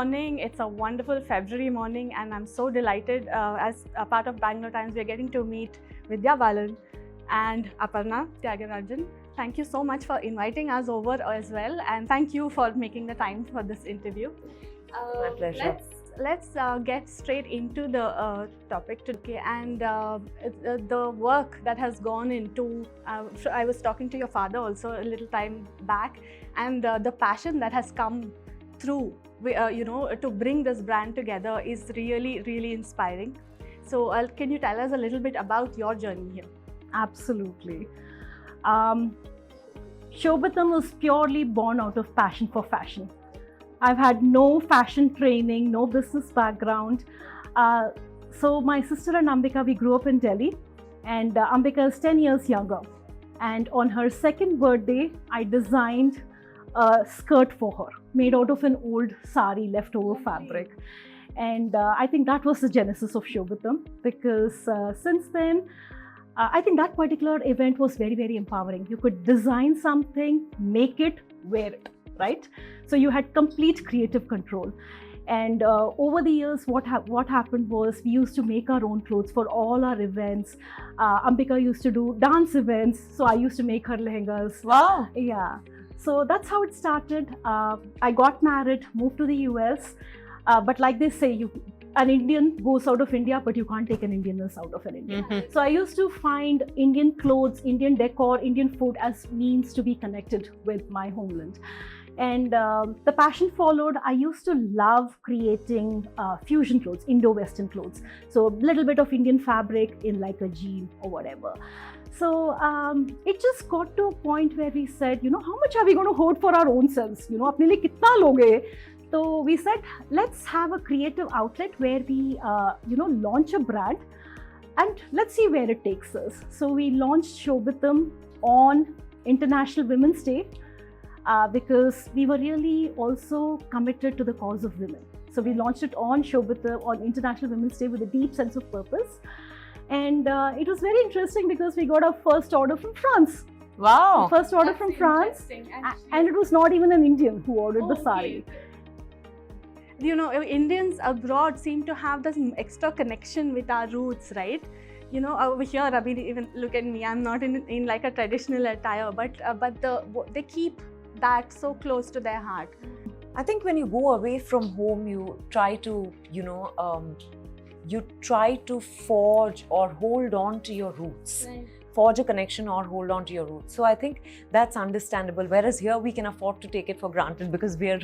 morning. It's a wonderful February morning, and I'm so delighted as a part of Bangalore Times, we're getting to meet Vidya Balan and Aparna Tyagarajan. Thank you so much for inviting us over as well, and thank you for making the time for this interview. My pleasure. Let's get straight into the topic today, and the work that has gone into. I was talking to your father also a little time back, and the passion that has come through, to bring this brand together is really, really inspiring. So, can you tell us a little bit about your journey here? Absolutely. Shobhitam was purely born out of passion for fashion. I've had no fashion training, no business background. So my sister and Ambika, we grew up in Delhi, and Ambika is 10 years younger. And on her second birthday, I designed a skirt for her, made out of an old sari leftover fabric. And I think that was the genesis of Shobhitam, because since then, I think that particular event was very, very empowering. You could design something, make it, wear it, right? So you had complete creative control. And over the years, what happened was we used to make our own clothes for all our events. Ambika used to do dance events, so I used to make her lehengas. Wow. Yeah. So that's how it started. I got married, moved to the US. But like they say, an Indian goes out of India, but you can't take an Indianness out of an Indian. Mm-hmm. So I used to find Indian clothes, Indian decor, Indian food as means to be connected with my homeland. And the passion followed. I used to love creating fusion clothes, Indo-Western clothes. So a little bit of Indian fabric in like a jean or whatever. So it just got to a point where we said, how much are we going to hoard for our own selves? Apne liye kitna loge? So we said, let's have a creative outlet where we, launch a brand, and let's see where it takes us. So we launched Shobhitam on International Women's Day because we were really also committed to the cause of women. So we launched it on Shobhitam on International Women's Day with a deep sense of purpose. And it was very interesting because we got our first order from France. Wow. First order from France. And it was not even an Indian who ordered the sari. Indians abroad seem to have this extra connection with our roots, right? Over here, I mean, even look at me, I'm not in like a traditional attire, but they keep that so close to their heart. I think when you go away from home, you try to, forge or hold on to your roots. Right. Forge a connection or hold on to your roots. So I think that's understandable. Whereas here we can afford to take it for granted because we are,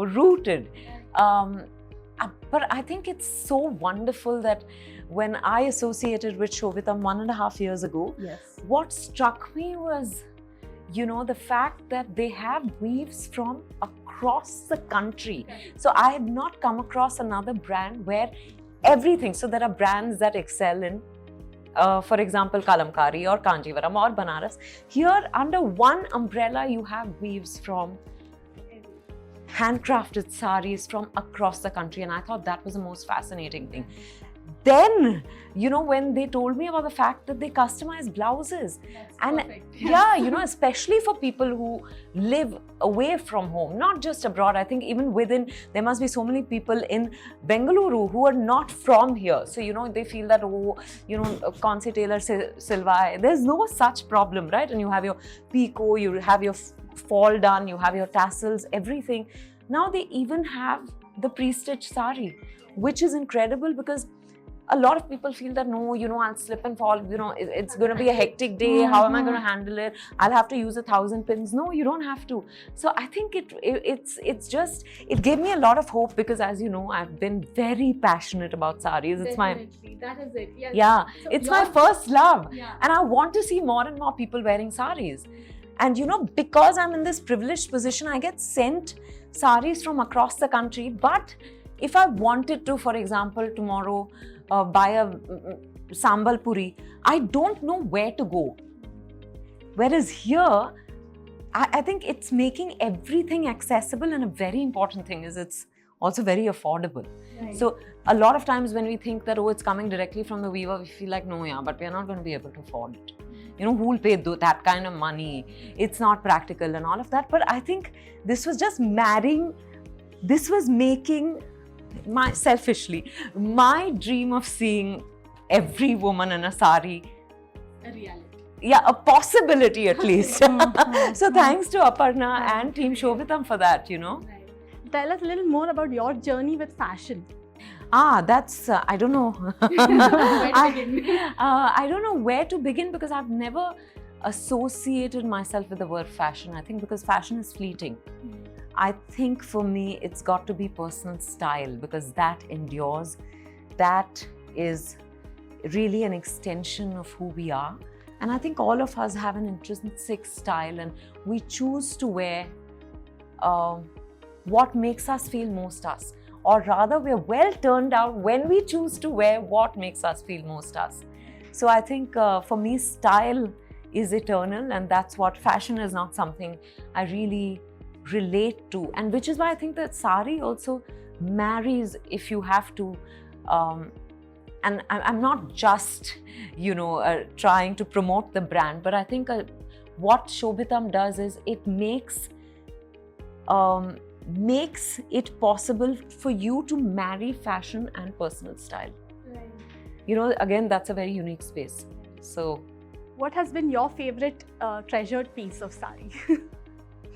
rooted. But I think it's so wonderful that when I associated with Shobhitam 1.5 years ago, yes, what struck me was, the fact that they have weaves from across the country. So I had not come across another brand where everything, so there are brands that excel in for example, Kalamkari or Kanjivaram or Banaras. Here, under one umbrella, you have weaves from handcrafted saris from across the country, and I thought that was the most fascinating thing. Then, when they told me about the fact that they customize blouses, and perfect. yeah, especially for people who live away from home, not just abroad. I think even within, there must be so many people in Bengaluru who are not from here. So, they feel that, kaun se tailor se silwaye. There's no such problem, right? And you have your picot, you have your fall done, you have your tassels, everything. Now they even have the pre-stitched sari, which is incredible because a lot of people feel that, no, I'll slip and fall, it's going to be a hectic day. How am I going to handle it? I'll have to use 1,000 pins. No, you don't have to. So I think it gave me a lot of hope because, as you know, I've been very passionate about saris. It's Definitely. That is it. Yes. Yeah, So it's my first love. Yeah. And I want to see more and more people wearing saris. And because I'm in this privileged position, I get sent saris from across the country. But if I wanted to, for example, tomorrow buy a sambal puri, I don't know where to go. Whereas here, I think it's making everything accessible, and a very important thing is it's also very affordable. Right. So a lot of times when we think that, it's coming directly from the weaver, we feel like, no, but we are not going to be able to afford it. Who will pay that kind of money? It's not practical and all of that. But I think this was just marrying this was making selfishly my dream of seeing every woman in a sari A reality. a possibility at least. So thanks to Aparna and Team Shobhitam for that, Right. Tell us a little more about your journey with fashion. That's I don't know. I don't know where to begin because I've never associated myself with the word fashion. I think because fashion is fleeting. I think for me it's got to be personal style because that endures. That is really an extension of who we are. And I think all of us have an intrinsic style and we choose to wear what makes us feel most us. Or rather, we're well turned out when we choose to wear what makes us feel most us. So I think for me, style is eternal, and that's what fashion is not something I really relate to. And which is why I think that sari also marries if you have to. And I'm not just, trying to promote the brand, but I think what Shobhitam does is it makes it possible for you to marry fashion and personal style. Right. Again, that's a very unique space. So, what has been your favorite treasured piece of sari?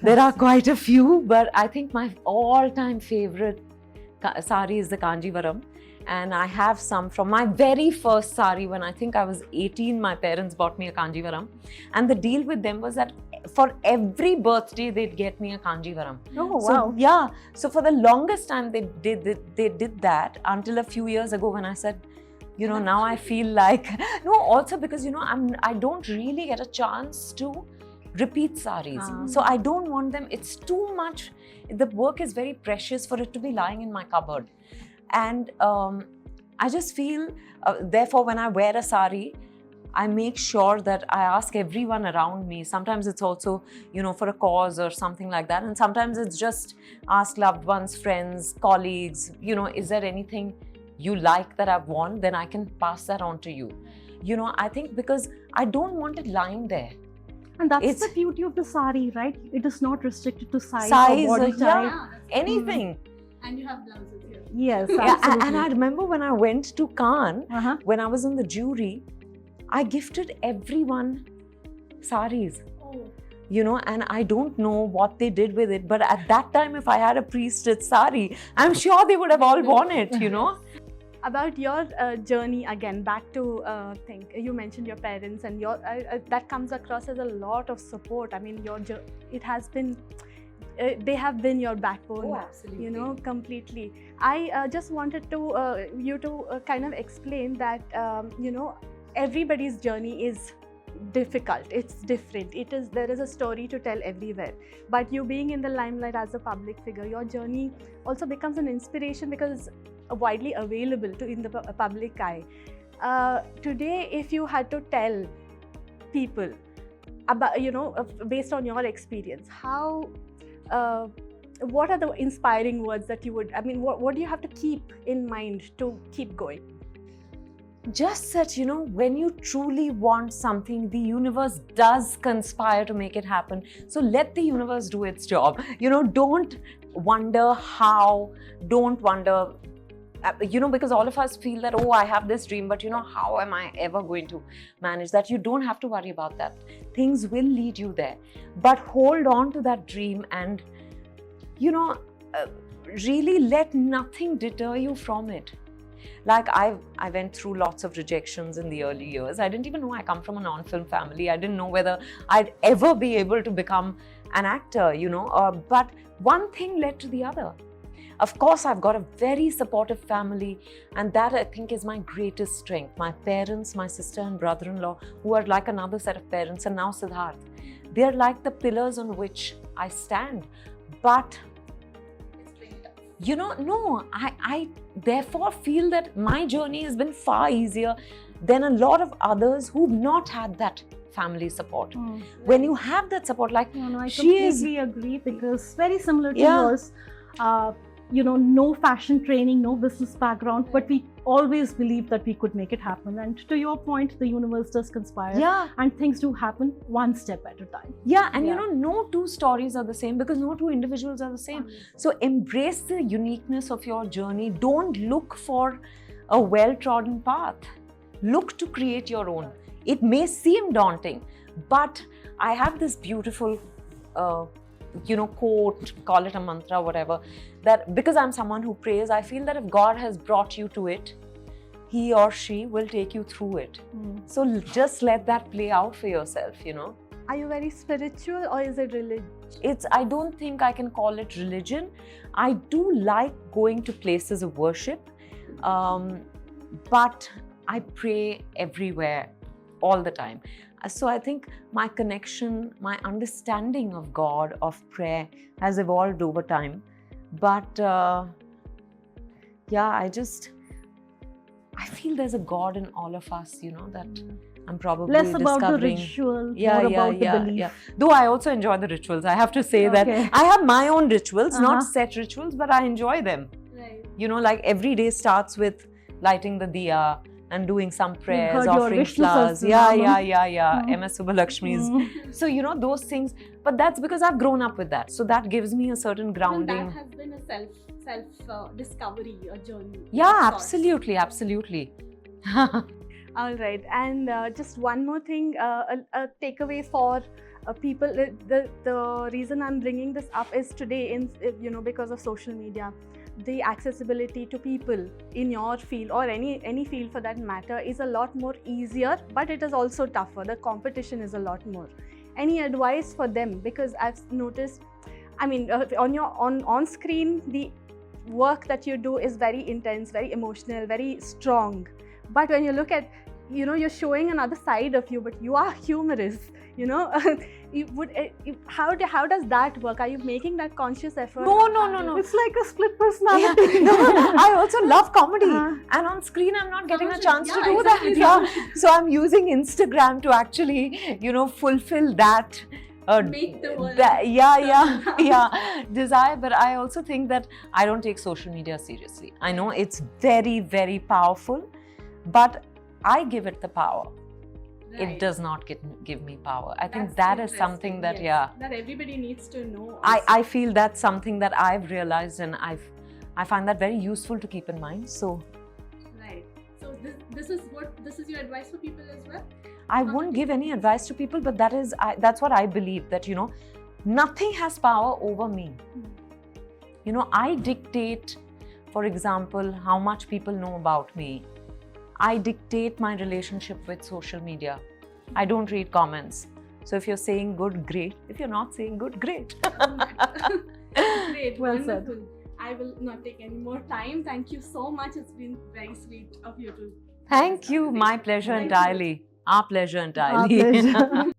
There are quite a few, but I think my all-time favorite sari is the Kanjivaram. And I have some from my very first sari when I think I was 18, my parents bought me a Kanjivaram. And the deal with them was that for every birthday, they'd get me a Kanjivaram. Oh, So, wow. yeah. So for the longest time, they did that until a few years ago when I said, now I feel like, no, also because, I don't really get a chance to repeat saris. So I don't want them, it's too much. The work is very precious for it to be lying in my cupboard. And I just feel, therefore, when I wear a sari, I make sure that I ask everyone around me. Sometimes it's also, for a cause or something like that. And sometimes it's just ask loved ones, friends, colleagues, is there anything you like that I've worn? Then I can pass that on to you. I think because I don't want it lying there. And that's It's- the beauty of the sari, right? It is not restricted to size Size, or body type. Anything. And you have blouses here. Yes, Yeah, absolutely. and I remember when I went to Cannes, Uh-huh. when I was in the jury, I gifted everyone saris, Oh. and I don't know what they did with it. But at that time, if I had a pre-stitched sari, I'm sure they would have all worn it, About your journey again, back to think you mentioned your parents and your that comes across as a lot of support. I mean, it has been they have been your backbone. absolutely. Completely. I just wanted to you to kind of explain that everybody's journey is difficult. It's different. There is a story to tell everywhere. But you being in the limelight as a public figure, your journey also becomes an inspiration because it's widely available in the public eye. Today, if you had to tell people about, based on your experience, how what are the inspiring words that you would, what do you have to keep in mind to keep going? Just that, when you truly want something, the universe does conspire to make it happen. So let the universe do its job. Don't wonder how, don't wonder, because all of us feel that, I have this dream, but how am I ever going to manage that? You don't have to worry about that. Things will lead you there. But hold on to that dream and, really let nothing deter you from it. Like I went through lots of rejections in the early years. I didn't even know I come from a non-film family. I didn't know whether I'd ever be able to become an actor, but one thing led to the other. Of course, I've got a very supportive family, and that I think is my greatest strength. My parents, my sister and brother-in-law, who are like another set of parents, and now Siddharth. They're like the pillars on which I stand. But no, I therefore feel that my journey has been far easier than a lot of others who've not had that family support. When you have that support, like I she is, completely agree because very similar to Yeah. yours. no fashion training, no business background, but we always believed that we could make it happen. And to your point, the universe does conspire, Yeah. and things do happen one step at a time. Yeah, and Yeah. no two stories are the same because no two individuals are the same. So embrace the uniqueness of your journey. Don't look for a well-trodden path. Look to create your own. It may seem daunting, but I have this beautiful, quote, call it a mantra, whatever, that because I'm someone who prays, I feel that if God has brought you to it, He or she will take you through it. So just let that play out for yourself, Are you very spiritual or is it religion? I don't think I can call it religion. I do like going to places of worship, but I pray everywhere, all the time. So I think my connection, my understanding of God, of prayer has evolved over time. But I feel there's a God in all of us, that I'm probably Less about the discovering. ritual, Yeah, more yeah, about yeah, the belief. yeah. Though I also enjoy the rituals. I have to say that Okay. I have my own rituals, not Uh-huh. set rituals, but I enjoy them. Right. Like every day starts with lighting the diya and doing some prayers, heard your offering Vishnu flowers. Sahasranamam. Yeah. Mhm. MS Subbalakshmi's. Mm. So, those things. But that's because I've grown up with that. So that gives me a certain grounding. That has been a self discovery, a journey. Yeah, of sorts. absolutely. All right, and just one more thing, a takeaway for people. The reason I'm bringing this up is today, because of social media, the accessibility to people in your field or any field for that matter is a lot more easier, but it is also tougher. The competition is a lot more. Any advice for them? Because I've noticed, on screen, the work that you do is very intense, very emotional, very strong. But when you look at, you're showing another side of you, but you are humorous. How does that work? Are you making that conscious effort? No. It's like a split personality. I also love comedy, Uh-huh. and on screen I'm not getting a Comedy, chance to yeah, do exactly. that. Yeah, so I'm using Instagram to actually, fulfill that. Make the world. Desire. But I also think that I don't take social media seriously. I know it's very, very powerful, but I give it the power. It does not give me power. I think that is something that, that everybody needs to know. I feel that's something that I've realized, and I find that very useful to keep in mind. So Right. So this is your advice for people as well? I won't give any advice to people, but that's what I believe, that nothing has power over me. I dictate, for example, how much people know about me. I dictate my relationship with social media. I don't read comments. So if you're saying good, great. If you're not saying good, great. Great, Well said. wonderful. I will not take any more time. Thank you so much. It's been very sweet of you to. Thank you. My pleasure Thank you. entirely. Our pleasure entirely. Our pleasure.